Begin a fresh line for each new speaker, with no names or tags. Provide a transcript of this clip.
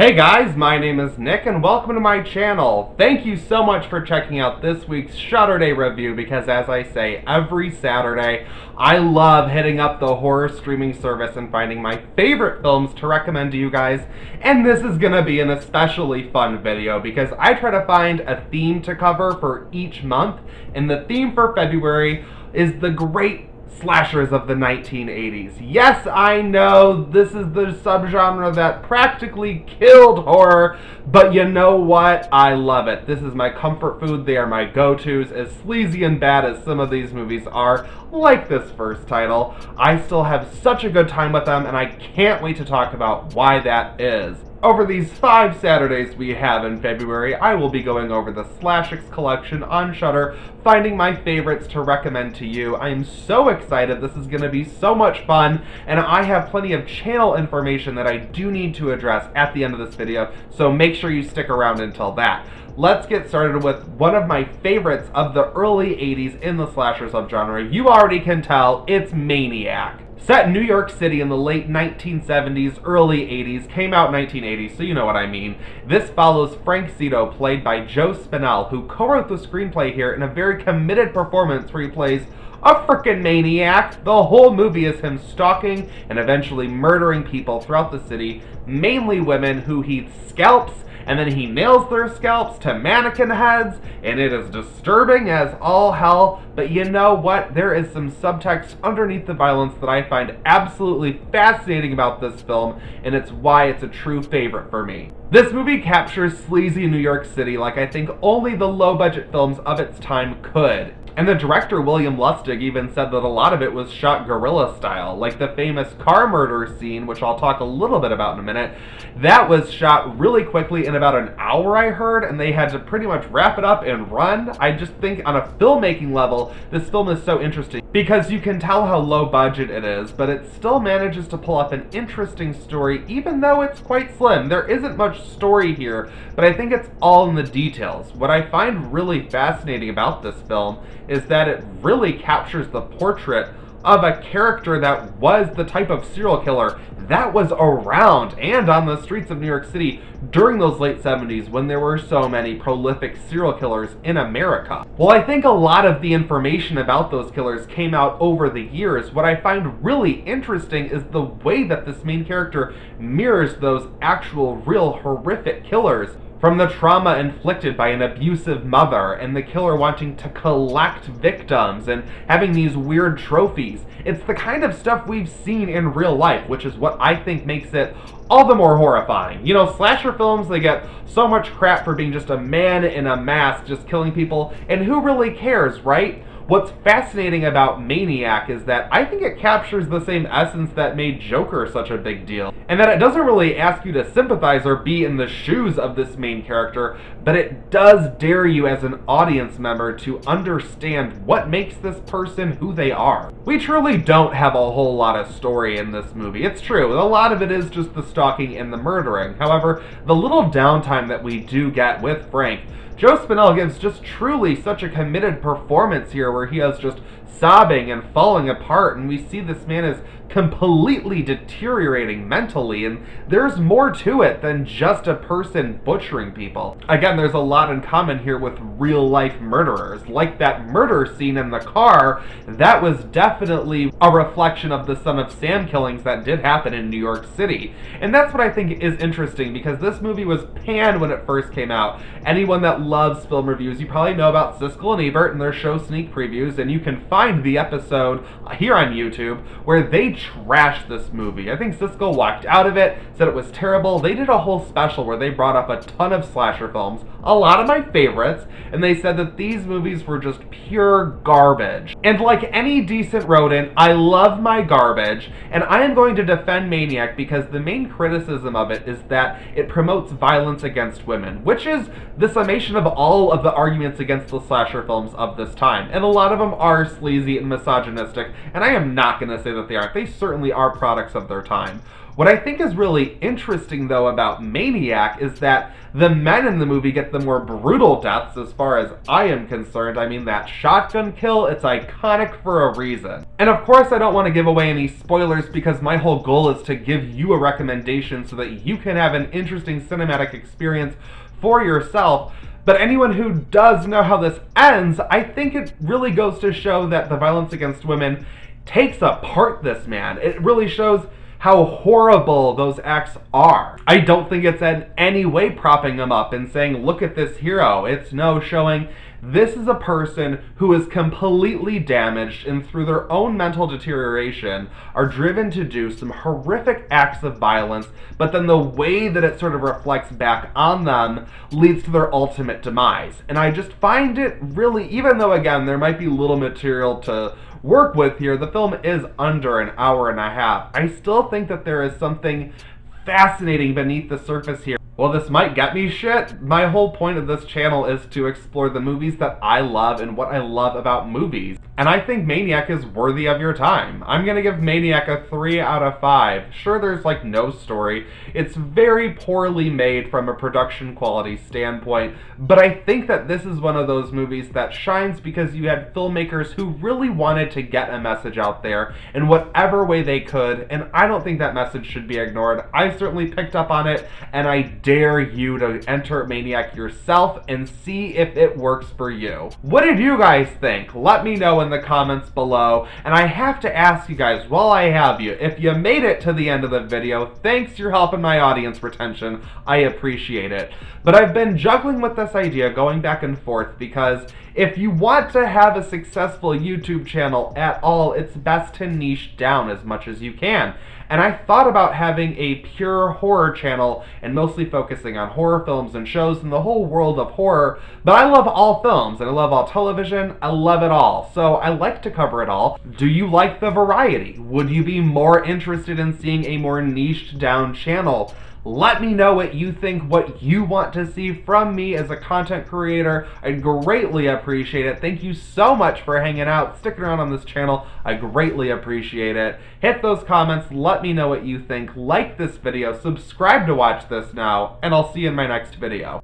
Hey guys, my name is Nick and welcome to my channel. Thank you so much for checking out this week's Shudder-day review because as I say every Saturday, I love hitting up the horror streaming service and finding my favorite films to recommend to you guys. And this is gonna be an especially fun video because I try to find a theme to cover for each month, and the theme for February is the great slashers of the 1980s. Yes, I know this is the subgenre that practically killed horror, but you know what? I love it. This is my comfort food. They are my go-tos. As sleazy and bad as some of these movies are, like this first title, I still have such a good time with them, and I can't wait to talk about why that is. Over these 5 Saturdays we have in February, I will be going over the Slashix collection on Shudder, finding my favorites to recommend to you. I am so excited. This is going to be so much fun, and I have plenty of channel information that I do need to address at the end of this video, so make sure you stick around until that. Let's get started with one of my favorites of the early 80s in the slasher subgenre. You already can tell, it's Maniac. Set in New York City in the late 1970s, early 80s, came out 1980, so you know what I mean. This follows Frank Zito, played by Joe Spinell, who co-wrote the screenplay here in a very committed performance where he plays a frickin' maniac. The whole movie is him stalking and eventually murdering people throughout the city, mainly women who he scalps, and then he nails their scalps to mannequin heads, and it is disturbing as all hell, but you know what? There is some subtext underneath the violence that I find absolutely fascinating about this film, and it's why it's a true favorite for me. This movie captures sleazy New York City like I think only the low-budget films of its time could. And the director, William Lustig, even said that a lot of it was shot guerrilla style, like the famous car murder scene, which I'll talk a little bit about in a minute. That was shot really quickly in about an hour, I heard, and they had to pretty much wrap it up and run. I just think on a filmmaking level, this film is so interesting because you can tell how low budget it is, but it still manages to pull off an interesting story, even though it's quite slim. There isn't much story here, but I think it's all in the details. What I find really fascinating about this film is that it really captures the portrait of a character that was the type of serial killer that was around and on the streets of New York City during those late 70s when there were so many prolific serial killers in America. Well, I think a lot of the information about those killers came out over the years. What I find really interesting is the way that this main character mirrors those actual real horrific killers, from the trauma inflicted by an abusive mother and the killer wanting to collect victims and having these weird trophies. It's the kind of stuff we've seen in real life, which is what I think makes it all the more horrifying. You know, slasher films, they get so much crap for being just a man in a mask just killing people, and who really cares, right? What's fascinating about Maniac is that I think it captures the same essence that made Joker such a big deal, and that it doesn't really ask you to sympathize or be in the shoes of this main character, but it does dare you as an audience member to understand what makes this person who they are. We truly don't have a whole lot of story in this movie. It's true, a lot of it is just the stalking and the murdering. However, the little downtime that we do get with Frank, Joe Spinell gives just truly such a committed performance here where he is just sobbing and falling apart, and we see this man is completely deteriorating mentally, and there's more to it than just a person butchering people. Again, there's a lot in common here with real life murderers. Like that murder scene in the car, that was definitely a reflection of the Son of Sam killings that did happen in New York City. And that's what I think is interesting, because this movie was panned when it first came out. Anyone that loves film reviews, you probably know about Siskel and Ebert and their show sneak previews, and you can find the episode here on YouTube where they trashed this movie. I think Siskel walked out of it, said it was terrible. They did a whole special where they brought up a ton of slasher films, a lot of my favorites, and they said that these movies were just pure garbage. And like any decent rodent, I love my garbage, and I am going to defend Maniac because the main criticism of it is that it promotes violence against women, which is the summation of all of the arguments against the slasher films of this time. And a lot of them are sleazy and misogynistic, and I am not going to say that they aren't. They certainly are products of their time. What I think is really interesting, though, about Maniac is that the men in the movie get the more brutal deaths as far as I am concerned. I mean, that shotgun kill, it's iconic for a reason. And of course, I don't want to give away any spoilers because my whole goal is to give you a recommendation so that you can have an interesting cinematic experience for yourself. But anyone who does know how this ends, I think it really goes to show that the violence against women takes apart this man. It really shows how horrible those acts are. I don't think it's in any way propping him up and saying, look at this hero. It's no, showing this is a person who is completely damaged and through their own mental deterioration are driven to do some horrific acts of violence, but then the way that it sort of reflects back on them leads to their ultimate demise. And I just find it really, even though again there might be little material to work with here, the film is under an hour and a half. I still think that there is something fascinating beneath the surface here. Well, this might get me shit. My whole point of this channel is to explore the movies that I love and what I love about movies. And I think Maniac is worthy of your time. I'm gonna give Maniac a 3 out of 5. Sure, there's like no story. It's very poorly made from a production quality standpoint, but I think that this is one of those movies that shines because you had filmmakers who really wanted to get a message out there in whatever way they could, and I don't think that message should be ignored. I certainly picked up on it, and I dare you to enter Maniac yourself and see if it works for you. What did you guys think? Let me know in the comments below. And I have to ask you guys, while I have you, if you made it to the end of the video, thanks, you're helping my audience retention. I appreciate it. But I've been juggling with this idea, going back and forth, because if you want to have a successful YouTube channel at all, it's best to niche down as much as you can. And I thought about having a pure horror channel and mostly focusing on horror films and shows in the whole world of horror, but I love all films and I love all television. I love it all. So I like to cover it all. Do you like the variety? Would you be more interested in seeing a more niched down channel? Let me know what you think, what you want to see from me as a content creator. I'd greatly appreciate it. Thank you so much for hanging out, sticking around on this channel. I greatly appreciate it. Hit those comments, let me know what you think, like this video, subscribe to watch this now, and I'll see you in my next video.